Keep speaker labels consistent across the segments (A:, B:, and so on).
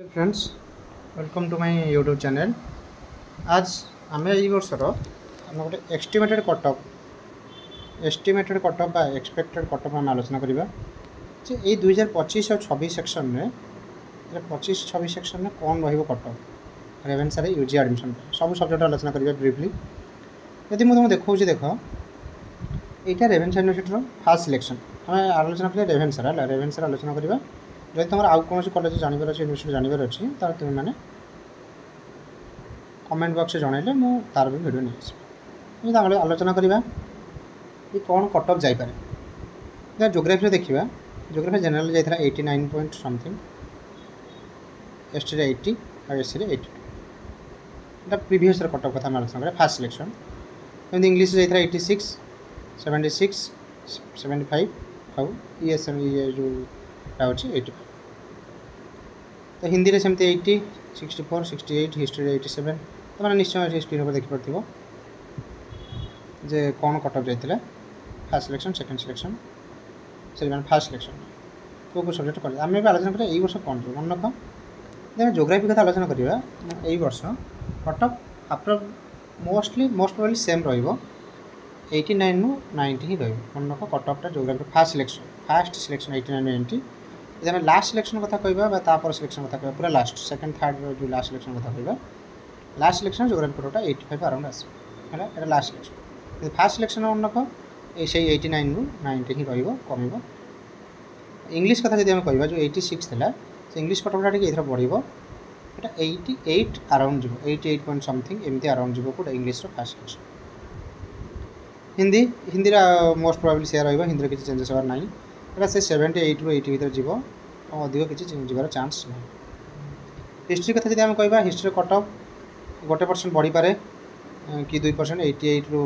A: Friends welcome to my YouTube channel. आज आम वर्षर आम गोटे एस्टिमेटेड कटअप बा एक्सपेक्टेड कटअप आम आलोचना करवा जे ये 2025 और 26 सेक्शन में 25-26 सेक्शन में कौन रटअप रेवेन्सा यूजी एडमिशन सब सब्जेक्ट आलोचना करवा ब्रीफली। यदि मुझे देखा देख यहाँ रेवेन्सा यूनिवर्सिटी फास्ट सिलेक्शन आम आलोचना करें रेवेन्सा आलोचना करवा। जब तुम आउ कौन कॉलेज जानवर अच्छे यूनिवर्सिटी जानवर अच्छी तार तुम मैंने कमेंट बॉक्स जनइले मुझे तार भी भिडियो नहीं आस आलोचना करवा कि कौन कटअप जापे। जोग्राफी देखा जोग्राफी जनरल जाता 89 पॉइंट समथिंग, एस टी 80 और एस सी 82 प्रीवियस कटअप कथा आलोचना करें फास्ट सिलेक्शन। इंग्लीश जाता 86, 76, 75 आउ ESM ये जो अच्छी 85। तो हिंदी में सेमती 80, 64, 68, हिस्ट्री 87। तो मैंने निश्चय स्क्रीन पर देखिपो जे कौन कटअप जाता फास्ट सिलेक्शन सेकेंड सिलेक्शन से मैंने फास्ट सिलेक्शन को सब्जेक्ट कर आम भी आलोचना करें। वर्ष कौन मन रख देखिए जोग्राफी कथा आलोचना करवा। यही वर्ष cutoff after most probably same र 89 ରୁ 90 ही मन रख कटअपटा जोग्राफी फास्ट सिलेक्शन 89 ରୁ 90। यदि आम लास्ट सिलेक्शन कथा कहपर सिलेक्शन कथा पूरा लास्ट सेकेंड थर्ड जो लास्ट सिलेक्शन कथा कह लास्ट सिलेक्शन जोग्राफी कटअपटा 85 अराउंड आसला ये लास्ट सिलेक्शन। फास्ट सिलेक्शन मन रख से 89 ରୁ 90 ही रम। इंग्लिश कथा जब कह जो 86 था से इंग्लिश कटअपटा टी बढ़ এটা 88 अराउंड जीव 88 पॉइंट समथिंग एमती अराउंड जीव कोटा English first selection. Hindi most probably से हिंदी किसी चेंजेस हबार ना यहाँ से 78 ରୁ 80 भर जीव अधिक किसी जीवार चांस ना। हिस्ट्री कथा जब कह हिस्ट्री कटअप 1% बढ़ी पारे कि 2%, 88 ରୁ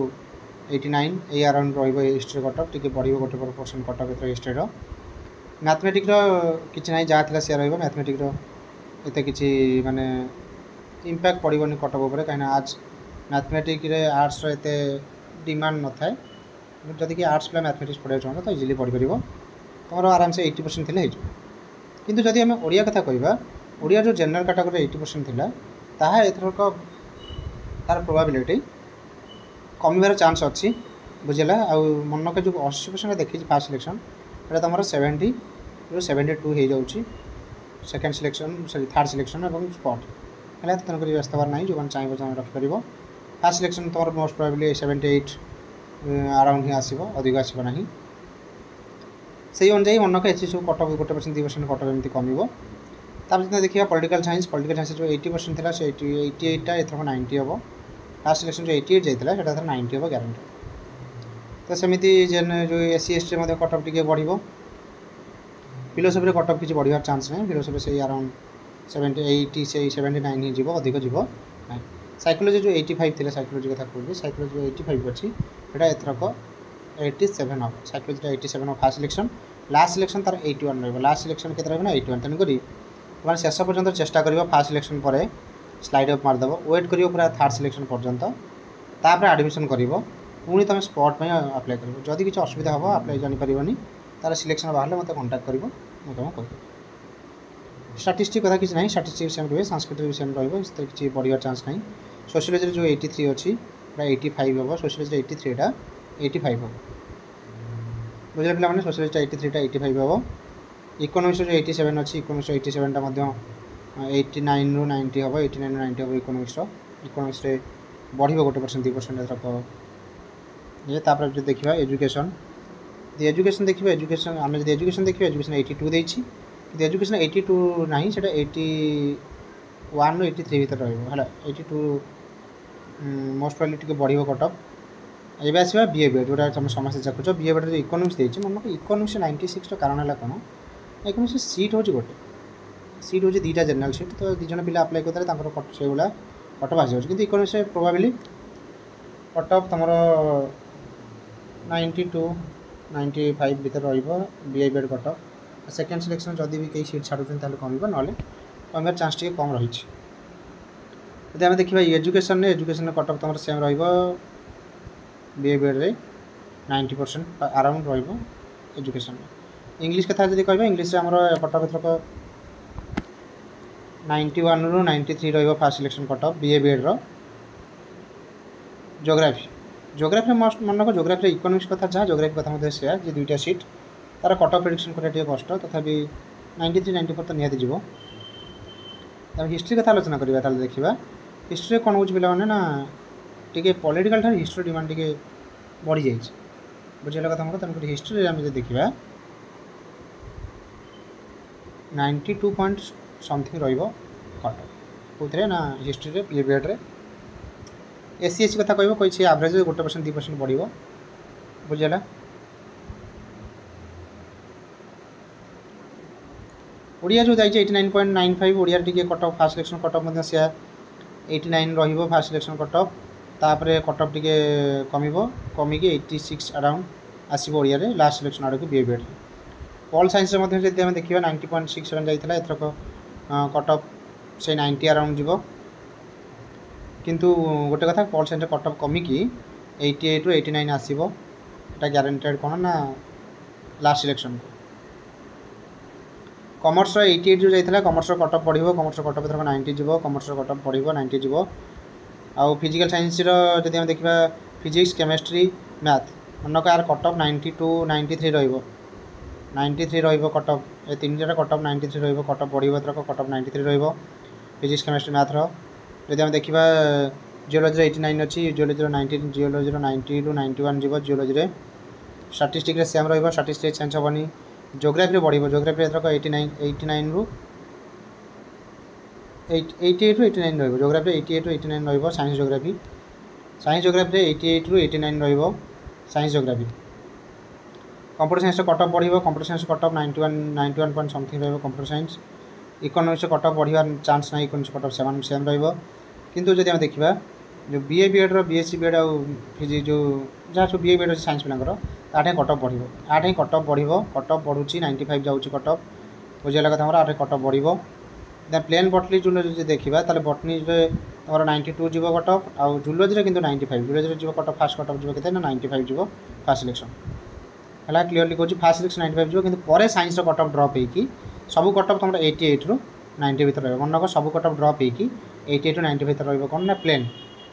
A: 89 ये अराउंड हिस्ट्री कटअप टी बढ़ 1% कटअप हिस्ट्री। मैथमेटिक किसी ना जहाँ सी मैथमेटिक एत किसी माने इम्पैक्ट पड़ोनी कटअप उपर कहीं आज मैथमेटिक आर्ट्स एत डिमांड न थाए। जदि कि आर्ट्स पे मैथमेटिक्स पढ़ा चाहता तो इजिली पढ़ पार तुम आराम से 80% थी किंतु जदि आम ओडिया कथा कहवा ओडिया जो जनरल कैटेगरी 80% थिला ताहा एथरक तार प्रोबेबिलिटी कमिबार चांस अच्छी बुझेगा। आ मनक जो 80% देखी फास्ट सिलेक्शन एटा तुम 70 ରୁ 72 हो जाऊँगी second selection sorry third selection और स्पॉट है तेणुक व्यस्त हबार ना जो चाहिए रखिपर। फास्ट सिलेक्शन तुम मोस्ट प्रोबेबली 78 अराउंड ही आसो अधिक आसो ना से अनुजाई मनक एच सब कटअप 1% 2% कटअप एमती कम। तापर देखिए पॉलिटिकल साइंस जो 80% था से 88टा एथर 90 हम। फास्ट सिलेक्शन जो 88 जाता है 90 हम ग्यारंटी। तो सेमती जेन जो SC ST कटअप टी बढ़। फिलोसफी कटअप किसी बढ़िया चांस ना फिलोसफी से अराउंड 80 से 79 ही जीव अधिक जीव ना। साइकोलॉजी जो 85 थी साइकोलॉजी कथा कहूँ साइकोलॉजी जो 85 अच्छी है एथरक 87 हम। साइकोलॉजी 87 हम फास्ट सिलेक्शन लास्ट सिलेक्शन तार 81 लास्ट सिलेक्शन के 81। तेणुक तुम शेष पर्यटन चेष्टा कर फास्ट सिलेक्शन पर स्लाइड अप मारदेव वेट कर पूरा थर्ड सिलेक्शन पर्यंत तापर एडमिशन कर पुणी तुम स्पॉट में अप्लाई कर जदि किसी असुविधा हम अप्लाई जापर तार सिलेक्शन बाहर मत कंटाक्ट कर तुम कह। स्टाटिस्टिक कथा किसी ना स्टाटिस्टिक सेम रही संस्कृत भी सेम रही बढ़िया चांस ना। सोशियोलॉजी जो 83 अच्छी 85 हम सोशियोलॉजी 83 85 हम बुझे पे सोशियोलॉजी 83 85 हम। इकोनॉमिक्स जो 87 अच्छी इकोनॉमिक्स 87 89 ରୁ 90 हम 89 ରୁ 90 हम इकोनॉमिक्स बढ़ 1% 2% एथरक ये। तापर जो देखा एजुकेशन देखिए एजुकेशन आम जब एजुकेशन देखिए एजुकेशन 82 देती कि एजुकेशन 82 ना से 81 ରୁ 83 भर रहा 82 मोस्ट प्रोबेबली बढ़ कटअप। एवं आसवा BA BEd जोटा तुम समस्त चाखुच BA BEd इकोनॉमिक्स देती मन को इकोनॉमिक्स 96 कारण है कौन इकोनॉमिक्स सीट हूँ गोटे सीट हूँ 2टा जनरल सीट तो 2 जन पिला अप्लाई करते से भाया कटअप आस जाऊँगी। इकोनॉमिक्स प्रोबेबली कटअप तुम 92 95 भर BA BEd cutoff. Second selection जदि भी कई सीट छाड़ुन कम ना कमार चांस टी कम रही। यदि आम देखा एजुकेशन कटअप तुम सेम BA BEd 90% अराउंड रेजुकेशन। इंग्लिश कथा जब कह इंग्लिश आमर कटअप एथरक 91 ରୁ 93 ରହିବ first selection cut off BA BEd ର। जोग्राफी मस्ट मन रख जोग्राफी इकोनॉमिक्स कथा जहाँ जोग्राफी कथा मध्य सेया जे दुईटा सीट तार कट ऑफ प्रेडिक्शन करा टिके कष्ट तथापि 93 94 तो निहाती जीवो। तब हिस्ट्री कथा आलोचना करबा ताले देखिबा हिस्ट्री कोन होछ पिला माने ना टिके पॉलिटिकल थार हिस्ट्री डिमांड टिके बढ़ी जाई छै बुझिला कथा हमर तन हिस्ट्री रे हम जे देखिबा 92 पॉइंट समथिंग रहइबो कट कोथरे ना हिस्ट्री रे पीबीएड रे SC कथा कहब कही एवरेज 1% 2% बढ़ बुझेगा। ओडिया जो जाइए 89.95 Odia T cut off fast selection cut off से 89 रही फास्ट सिलेक्शन कट ऑफ तापर कट ऑफ टी कमिकी 86 अराउंड आसो ओडिया रे लास्ट सिलेक्शन आड़ को BA BEd पॉल साइंस देखा 90.67 जाइए एथरक कट ऑफ से 90 अराउंड जीव किंतु गोटे कथा पॉल साइंस कट ऑफ कमिकी 88 ରୁ 89 आसीबो एटा ग्यारंटेड कोन ना लास्ट सिलेक्शन को। कॉमर्स 88 जो जाइथला कॉमर्स कट ऑफ पढ़िबो कॉमर्स कट ऑफ 90 जीवो कॉमर्स कट ऑफ पढ़िबो 90 जीवो। आ फिजिकल साइंस रो जदि हम देखिबा फिजिक्स केमिस्ट्री मैथ मनक यार कट ऑफ 92 93 रहइबो 93 रहइबो कट ऑफ ए तीन जरा कट ऑफ 93 रहइबो कट ऑफ पढ़िबो तर कट ऑफ 93 रहइबो फिजिक्स केमिस्ट्री मैथ रो। जदि हम देखिबा जियोलॉजी 89 अच्छी जियोलॉजी 90 जियोलॉजी 90 ରୁ 91 जीव जियोलॉजी स्टैटिस्टिक्स सेम रहिबो स्टैटिस्टिक्स चेंज होबनी। ज्योग्राफी बढ़िबो ज्योग्राफी एथरक 89 ରୁ 88 ରୁ 89 रहिबो ज्योग्राफी 88 ରୁ 89 रहिबो। साइंस ज्योग्राफी 88 ରୁ 89 रहिबो science geography. Computer science cut off बढ़िबो computer science cut off 91 point something रहिबो computer science. Economics cut off बढ़िबार चांस ना इकोनॉमिक्स कट ऑफ सेम रहिबो किंतु जदि हम देखिबा जो BA BEd रो BSc BEd आ फिजिक्स जो जहाँ सब BA BEd साइंस पिलांकर आठे कट ऑफ बढ़िबो आठे कट ऑफ बढ़िबो कट ऑफ बढ़ुची 95 जाउची कट ऑफ बुझेला कथा हमर आठे कट ऑफ बढ़िबो। देन प्लेन बॉटनी जूलॉजी जे देखिबा ताले बॉटनी रे हमर 92 जीवो कट ऑफ आ जूलॉजी रे किंतु 95 जूलॉजी रे जीवो cut off fast cut off जीवो केते ना 95 जीवो फास्ट सिलेक्शन हला क्लियरली कहूँ फास्ट सिलेक्शन 95 जीवो किंतु परे साइंस रो कट ऑफ ड्रॉप हेकी सब कट ऑफ तुम 88 ରୁ 90 भीतर रही मन रख सब कट ऑफ ड्रॉप होगी 88 ରୁ 90 भीतर रही कौन ना प्लेन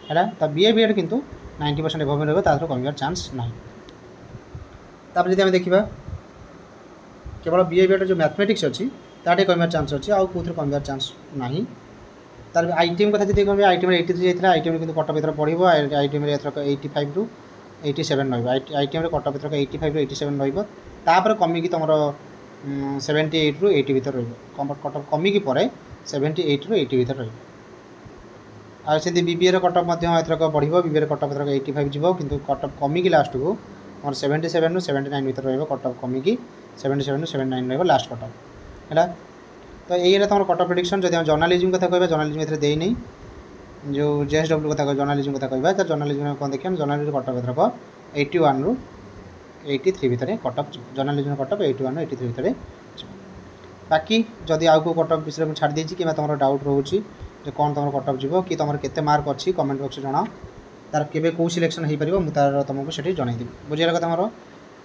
A: है तो BA BEd किंतु 90% एभव रही तार कमिबार चांस ना। तापर जदि हम देखिबा केवल BA BEd जो मैथमेटिक्स अच्छी ताटे कमिबार चांस अच्छी आउ कोथरे कमिबार चांस नाही। तार आईटीएम कथा जदि कहबे आईटीएम 83 जाइतला आईटीएम किंतु कट ऑफ भीतर पड़िबो आईटीएम रे एथरक 85 ରୁ 87 रहइबो आईटीएम रे कट ऑफ एथरक 85 ରୁ 87 रहइबो तापर कमिकी तमरो 78 ରୁ 80 भीतर रहिबो कट ऑफ कमिकी परे 78 ରୁ 80 भीतर रहिबो। आ से BBA रे कट ऑफ मध्य एथरक बढ़िबो BBA रे कट ऑफ एथरक 85 जीवो किंतु कट ऑफ कमिकी लास्ट को हमर 77 ରୁ 79 भीतर रहिबो कट ऑफ कमिकी 77 ରୁ 79 रहिबो लास्ट कट ऑफ हैला। तो एई रे तमर कट ऑफ प्रेडिक्शन जदि हम जर्नलिज्म कथा कहबा जर्नलिज्म एथरे देई नै जो JSW कथा कहबा जर्नलिज्म कथा कहबा त जर्नलिज्म कोन देखिम जर्नलिज्म कट ऑफ एथरक 81 ରୁ 83 भीतर cut off journalism cut off 81 ରୁ 83 भीतर। बाकी जदि आउ को कट ऑफ विषय में छाड़ देछि कि तुम डाउट रोचे जे कौन तुम कट ऑफ जीवो कि तुम केते मार्क अच्छी कमेंट बॉक्स जणाओ तार केबे को सिलेक्शन हो पार तार तुमको सेठी जणाई देबी बुझेला कथा मोर।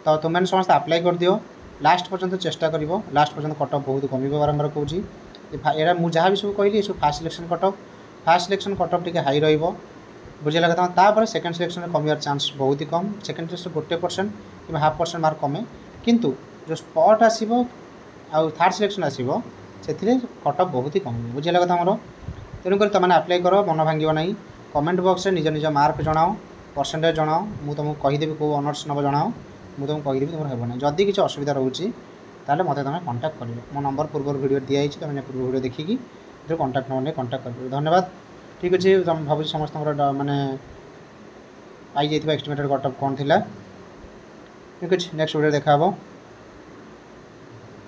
A: तो तुम मैंने समस्त अप्लाई कर दियो लास्ट पर्यंत चेष्टा कर लास्ट पर्यंत कट ऑफ बहुत कम बारंबार कहूँ एरा मुझे जहाँ भी सब कहली सब fast selection cut off T high रही बुझेला कथा। तापर सेकेंड सिलेक्शन में कमियार चांस बहुत ही कम सेकेंड टेस्ट 1% कि 0.5% मार्क कमे किंतु जो स्पॉट आसीबो आ थर्ड सिलेक्शन आसीबो से कट ऑफ बहुत ही कम बुझेला कथा मोर। तेणुक तुमने अप्लाई कर मन भांगो ना कमेंट बॉक्स में निज निज मार्क जनाओ परसेंटेज जनाओ मुझे तुमको कहीदेवी कौ ऑनर्स नब जनाओ मुझे तुमको कहीदेवी तुम हेबना जदि किसी असुविधा रोचे ताले मते तुम कांटेक्ट कर मो नंबर पूर्व वीडियो दिखाई तुमने पूर्व वीडियो देखिकी कांटेक्ट नंबर कांटेक्ट कर धन्यवाद। ठीक अच्छे भाव समस्त माने आई जाइए एस्टिमेटेड कट ऑफ कौन थी ठीक अच्छे नेक्स्ट वीडियो देखा।